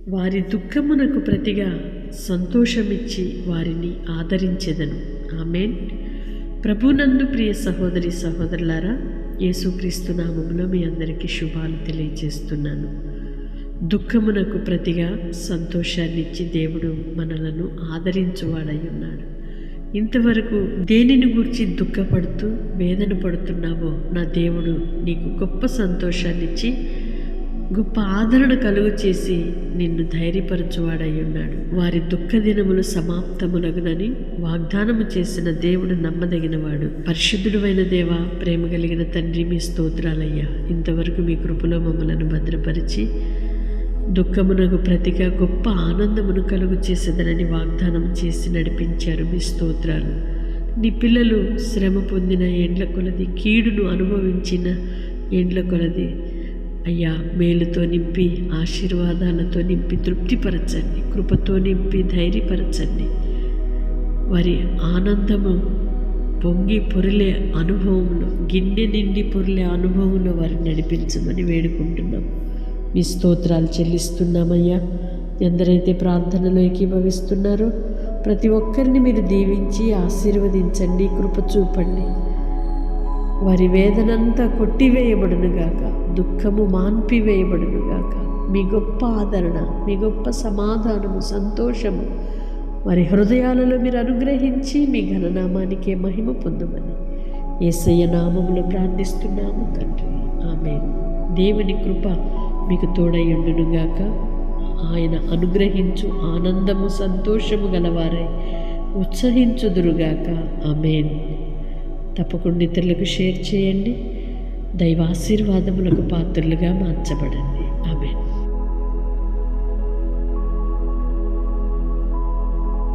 వారి దుఃఖమునకు ప్రతిగా సంతోషమిచ్చి వారిని ఆదరించెదను. ఆమేన్. ప్రభునందు ప్రియ సహోదరి సహోదరులారా, యేసుక్రీస్తు నామములో మీ అందరికీ శుభాలు తెలియజేస్తున్నాను. దుఃఖమునకు ప్రతిగా సంతోషాన్నిచ్చి దేవుడు మనలను ఆదరించువాడై ఉన్నాడు. ఇంతవరకు దేనిని గురించి దుఃఖపడుతూ వేదన పడుతున్నావో నా దేవుడు నీకు గొప్ప సంతోషాన్నిచ్చి గొప్ప ఆదరణ కలుగు చేసి నిన్ను ధైర్యపరచువాడై ఉన్నాడు. వారి దుఃఖ దినములు సమాప్తమునగునని వాగ్దానము చేసిన దేవుడు నమ్మదగినవాడు. పరిశుద్ధుడైన దేవా, ప్రేమ కలిగిన తండ్రి, మీ స్తోత్రాలయ్యా. ఇంతవరకు మీ కృపలో మమ్మలను భద్రపరిచి దుఃఖమునకు ప్రతిగా గొప్ప ఆనందమును కలుగు చేసేదనని వాగ్దానం చేసి నడిపించారు. మీ స్తోత్రాలు. నీ పిల్లలు శ్రమ పొందిన ఏండ్ల కొలది, కీడును అనుభవించిన ఏండ్ల కొలది అయ్యా మేలుతో నింపి, ఆశీర్వాదాలతో నింపి తృప్తిపరచండి. కృపతో నింపి ధైర్యపరచండి. వారి ఆనందము పొంగి పొరిలే అనుభవంలో, గిన్నె నిండి పొరిలే అనుభవంలో వారిని నడిపించమని వేడుకుంటున్నాం. మీ స్తోత్రాలు చెల్లిస్తున్నామయ్యా. ఎందరైతే ప్రార్థనలో ఏకీభవిస్తున్నారో ప్రతి ఒక్కరిని మీరు దీవించి ఆశీర్వదించండి, కృప చూపండి. వారి వేదనంతా కొట్టివేయబడునుగాక, దుఃఖము మాన్పివేయబడునుగాక. మీ గొప్ప ఆదరణ, మీ గొప్ప సమాధానము, సంతోషము వారి హృదయాలలో మీరు అనుగ్రహించి మీ ఘననామానికే మహిమ పొందమని యేసయ్య నామములో ప్రార్థిస్తున్నాము తండ్రి. ఆమేన్. దేవుని కృప మీకు తోడయుండునుగాక. ఆయన అనుగ్రహించు ఆనందము సంతోషము గలవారై ఉత్సహించుదురుగాక. ఆమేన్. తప్పకుండా ఇతరులకు షేర్ చేయండి. దైవాశీర్వాదములకు పాత్రలుగా మార్చబడండి. ఆమేన్.